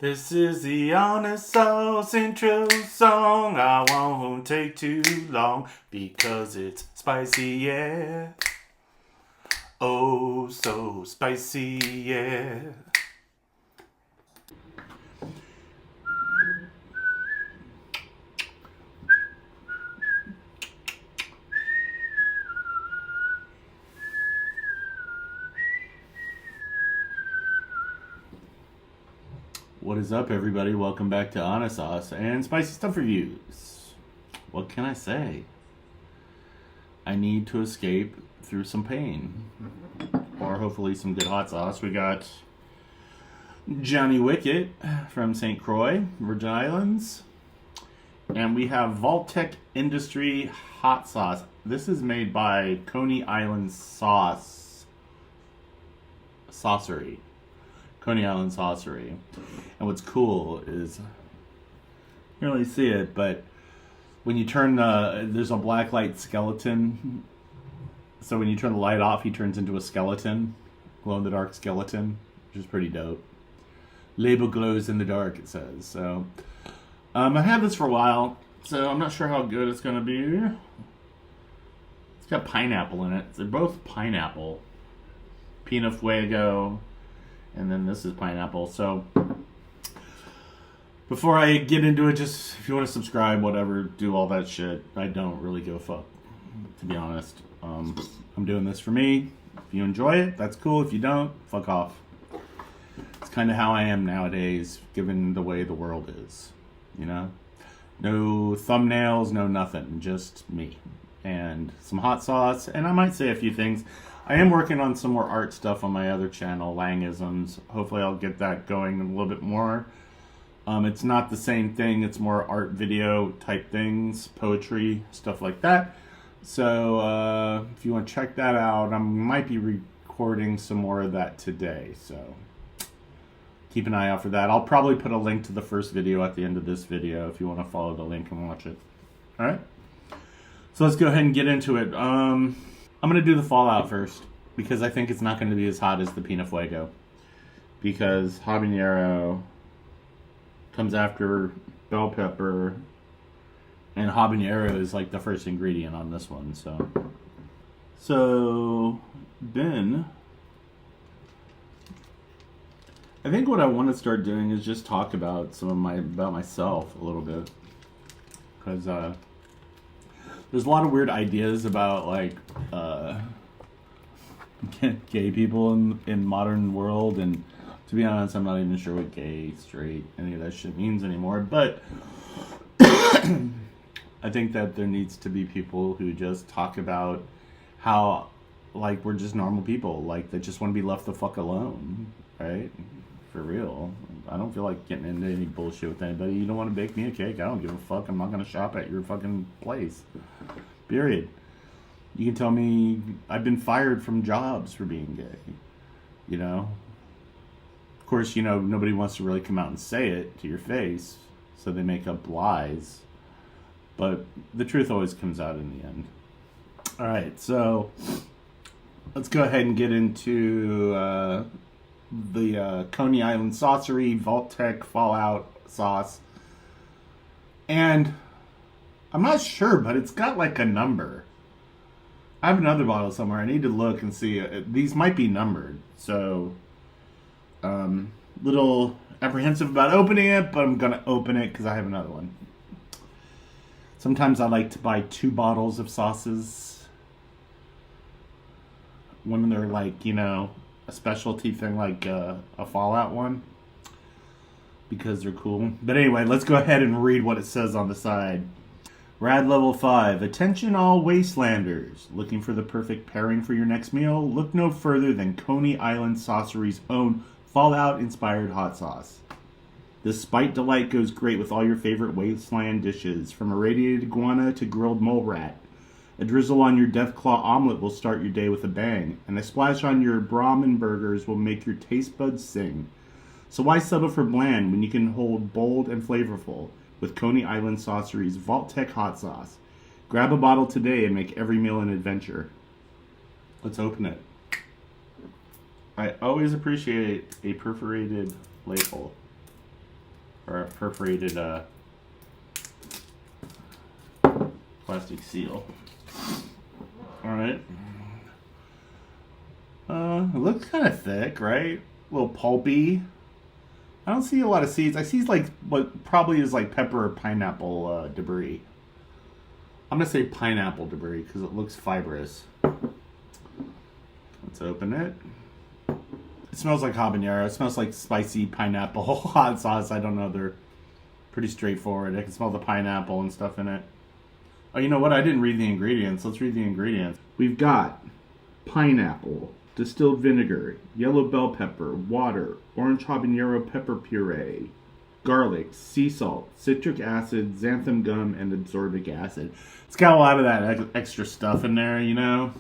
This is the Honest Sauce intro song. I won't take too long because it's spicy, yeah. Oh, so spicy, yeah. What is up, everybody? Welcome back to Honest Sauce and Spicy Stuff Reviews. What can I say? I need to escape through some pain. Or hopefully some good hot sauce. We got Johnny Wicket from St. Croix, Virgin Islands. And we have Vault-Tec Industry hot sauce. This is made by Coney Island Saucery. Coney Island Saucery. And what's cool is, you can't really see it, but when you turn there's a black light skeleton. So when you turn the light off, he turns into a skeleton, glow-in-the-dark skeleton, which is pretty dope. Label glows in the dark, it says. So I've had this for a while, so I'm not sure how good it's going to be. It's got pineapple in it. They're both pineapple. Pina Fuego. And then this is pineapple. So before I get into it, just if you want to subscribe, whatever, do all that shit. I don't really give a fuck, to be honest. I'm doing this for me. If you enjoy it, that's cool. If you don't, fuck off. It's kind of how I am nowadays, given the way the world is. You know? No thumbnails, no nothing. Just me. And some hot sauce. And I might say a few things. I am working on some more art stuff on my other channel, Langisms. Hopefully I'll get that going a little bit more. It's not the same thing. It's more art video type things, poetry, stuff like that. So if you want to check that out, I might be recording some more of that today. So keep an eye out for that. I'll probably put a link to the first video at the end of this video if you want to follow the link and watch it. All right? So let's go ahead and get into it. I'm going to do the Fallout first, because I think it's not going to be as hot as the Pina Fuego. Because habanero comes after bell pepper, and habanero is like the first ingredient on this one. So Ben, I think what I want to start doing is just talk about about myself a little bit. Because there's a lot of weird ideas about like gay people in modern world, and to be honest, I'm not even sure what gay, straight, any of that shit means anymore. But I think that there needs to be people who just talk about how like we're just normal people, like that just want to be left the fuck alone, right? For real. I don't feel like getting into any bullshit with anybody. You don't want to bake me a cake? I don't give a fuck. I'm not going to shop at your fucking place. Period. You can tell me I've been fired from jobs for being gay. You know? Of course, you know, nobody wants to really come out and say it to your face, so they make up lies. But the truth always comes out in the end. Alright, so let's go ahead and get into the Coney Island Saucery Vault-Tec Fallout sauce. And I'm not sure, but it's got like a number. I have another bottle somewhere. I need to look and see. These might be numbered. So, little apprehensive about opening it, but I'm going to open it because I have another one. Sometimes I like to buy 2 bottles of sauces when they're like, you know, a specialty thing like a Fallout one, because they're cool. But anyway, let's go ahead and read what it says on the side. Rad Level 5. Attention all wastelanders. Looking for the perfect pairing for your next meal? Look no further than Coney Island Saucery's own Fallout-inspired hot sauce. This spite delight goes great with all your favorite wasteland dishes, from irradiated iguana to grilled mole rat. A drizzle on your Deathclaw omelet will start your day with a bang, and a splash on your Brahmin burgers will make your taste buds sing. So why settle for bland when you can hold bold and flavorful with Coney Island Saucery's Vault-Tec hot sauce? Grab a bottle today and make every meal an adventure. Let's open it. I always appreciate a perforated label. or a perforated plastic seal. All right. It looks kind of thick, right? A little pulpy. I don't see a lot of seeds. I see like what probably is like pepper or pineapple debris. I'm gonna say pineapple debris because it looks fibrous. Let's open it. It smells like habanero. It smells like spicy pineapple hot sauce. I don't know. They're pretty straightforward. I can smell the pineapple and stuff in it. Oh, you know what? I didn't read the ingredients. Let's read the ingredients. We've got pineapple, distilled vinegar, yellow bell pepper, water, orange habanero pepper puree, garlic, sea salt, citric acid, xanthan gum, and absorbic acid. It's got a lot of that extra stuff in there, you know?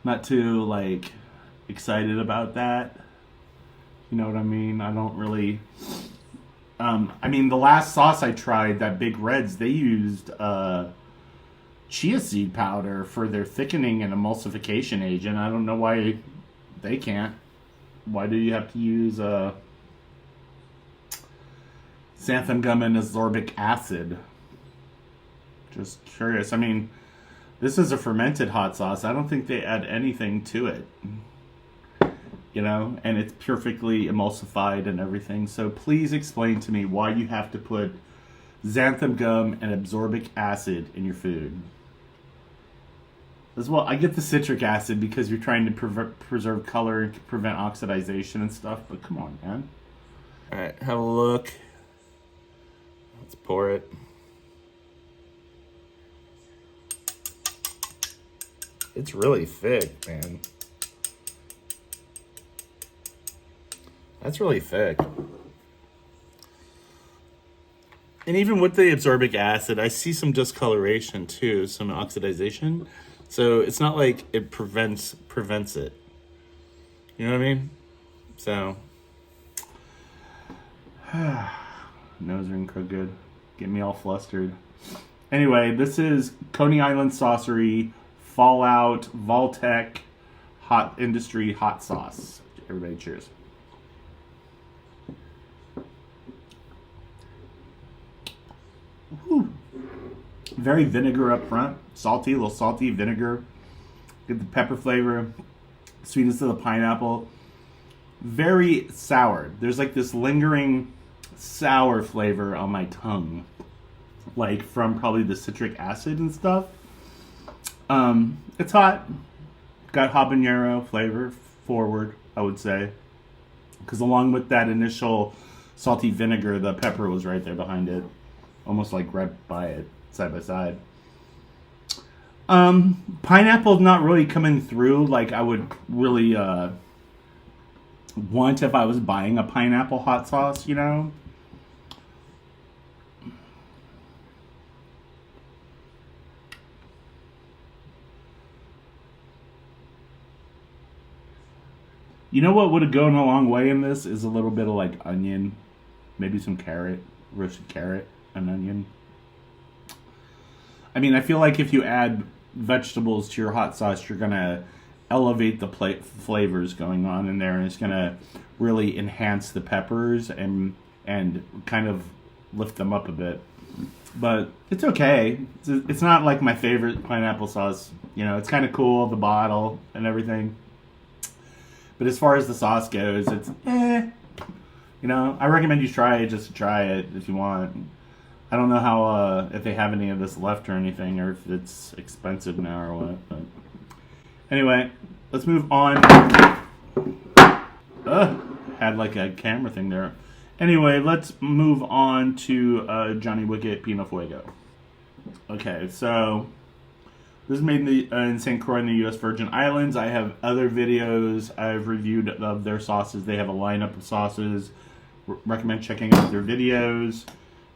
Not too, like, excited about that. You know what I mean? I don't really... I mean, the last sauce I tried, that Big Reds, they used chia seed powder for their thickening and emulsification agent. I don't know why they can't. Why do you have to use xanthan gum and ascorbic acid? Just curious. I mean, this is a fermented hot sauce. I don't think they add anything to it. You know, and it's perfectly emulsified and everything. So please explain to me why you have to put xanthan gum and absorbic acid in your food. As well, I get the citric acid because you're trying to preserve color and prevent oxidization and stuff, but come on, man. All right, have a look. Let's pour it. It's really thick, man. That's really thick. And even with the absorbic acid, I see some discoloration too, some oxidization. So it's not like it prevents it. You know what I mean? So, nose ring cooked good. Get me all flustered. Anyway, this is Coney Island Saucery Fallout Voltec Hot Industry Hot Sauce. Everybody cheers. Whew. Very vinegar up front. Salty, a little salty vinegar. Get the pepper flavor. Sweetness of the pineapple. Very sour. There's like this lingering sour flavor on my tongue. Like from probably the citric acid and stuff. It's hot. Got habanero flavor forward, I would say. Because along with that initial salty vinegar, the pepper was right there behind it. Almost like right by it, side by side. Pineapple's not really coming through like I would really want if I was buying a pineapple hot sauce, you know? You know what would have gone a long way in this is a little bit of like onion, maybe some carrot, roasted carrot. An onion. I mean, I feel like if you add vegetables to your hot sauce, you're gonna elevate the flavors going on in there, and it's gonna really enhance the peppers and kind of lift them up a bit. But it's okay. It's not like my favorite pineapple sauce. You know, it's kind of cool, the bottle and everything. But as far as the sauce goes, it's You know, I recommend you try it just to try it if you want. I don't know how if they have any of this left or anything, or if it's expensive now or what. But anyway, let's move on. Had like a camera thing there. Anyway, let's move on to Johnny Wicket Pina Fuego. Okay, so this is made in St. Croix in the U.S. Virgin Islands. I have other videos I've reviewed of their sauces. They have a lineup of sauces. Recommend checking out their videos.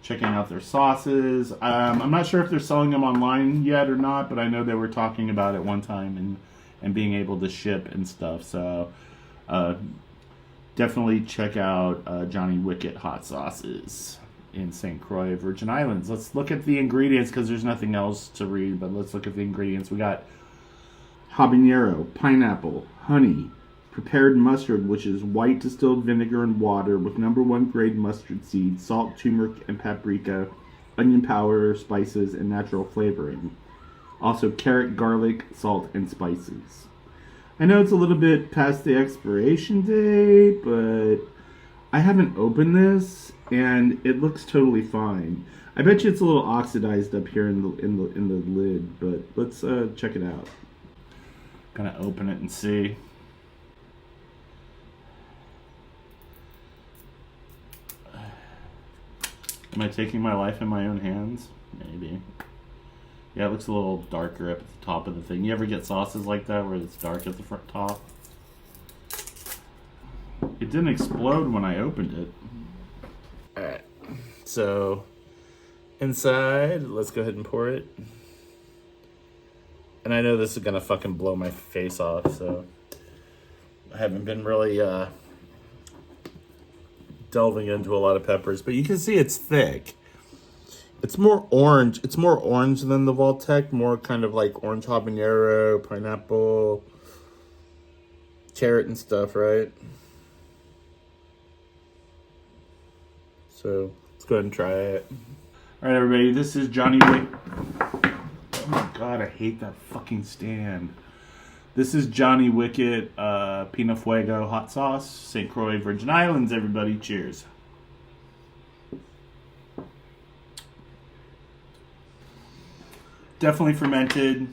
Checking out their sauces. I'm not sure if they're selling them online yet or not, but I know they were talking about it one time and being able to ship and stuff. So definitely check out Johnny Wicket hot sauces in St. Croix, Virgin Islands. Let's look at the ingredients because there's nothing else to read, but let's look at the ingredients. We got habanero, pineapple, honey, prepared mustard, which is white distilled vinegar and water with #1 grade mustard seed, salt, turmeric, and paprika, onion powder, spices, and natural flavoring. Also carrot, garlic, salt, and spices. I know it's a little bit past the expiration date, but I haven't opened this, and it looks totally fine. I bet you it's a little oxidized up here in the lid, but let's check it out. Gonna open it and see. Am I taking my life in my own hands? Maybe. Yeah, it looks a little darker up at the top of the thing. You ever get sauces like that where it's dark at the front top? It didn't explode when I opened it. Alright, so inside, let's go ahead and pour it. And I know this is gonna fucking blow my face off, so I haven't been really delving into a lot of peppers, but you can see it's thick. It's more orange. It's more orange than the Vault-Tec, more kind of like orange habanero, pineapple, carrot and stuff, right? So let's go ahead and try it. All right, everybody, this is Johnny Wicket. Oh my God, I hate that fucking stand. This is Johnny Wicket Pina Fuego hot sauce, St. Croix, Virgin Islands. Everybody, cheers. Definitely fermented.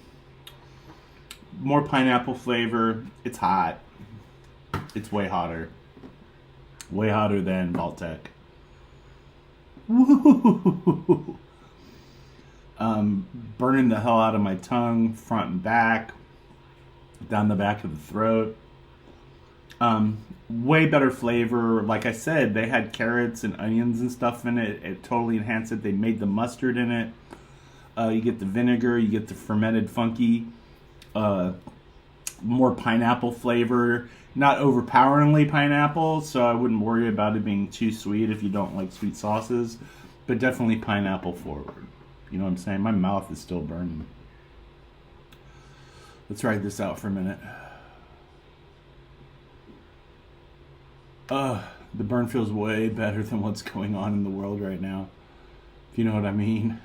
More pineapple flavor. It's hot. It's way hotter. Way hotter than Vault-Tec. Woo! Burning the hell out of my tongue, front and back, down the back of the throat. Way better flavor. Like I said, they had carrots and onions and stuff in it. It totally enhanced it. They made the mustard in it. You get the vinegar, you get the fermented funky, more pineapple flavor. Not overpoweringly pineapple, so I wouldn't worry about it being too sweet if you don't like sweet sauces, but definitely pineapple forward. You know what I'm saying? My mouth is still burning. Let's ride this out for a minute. The burn feels way better than what's going on in the world right now, if you know what I mean.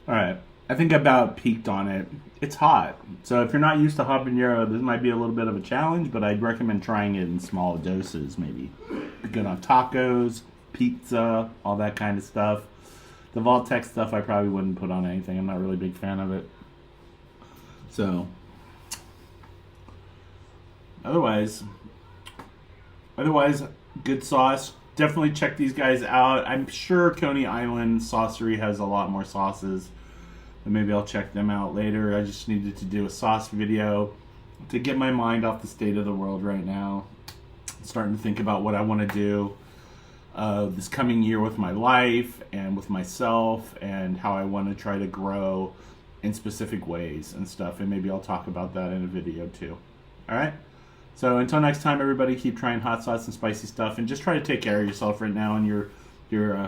Alright, I think I about peaked on it. It's hot, so if you're not used to habanero, this might be a little bit of a challenge, but I'd recommend trying it in small doses, maybe. Good on tacos, pizza, all that kind of stuff. The Vault-Tec stuff I probably wouldn't put on anything. I'm not really a big fan of it. So, otherwise, good sauce. Definitely check these guys out. I'm sure Coney Island Saucery has a lot more sauces, but maybe I'll check them out later. I just needed to do a sauce video to get my mind off the state of the world right now. I'm starting to think about what I want to do this coming year with my life and with myself, and how I want to try to grow in specific ways and stuff, and maybe I'll talk about that in a video too. Alright? So until next time, everybody, keep trying hot sauce and spicy stuff, and just try to take care of yourself right now and your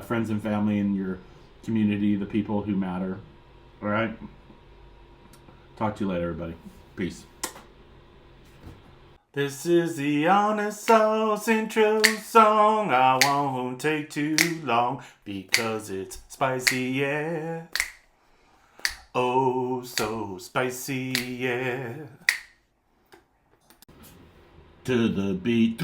friends and family and your community, the people who matter. All right? Talk to you later, everybody. Peace. This is the Honest Sauce intro song. I won't take too long because it's spicy, yeah. Oh, so spicy, yeah. To the beat.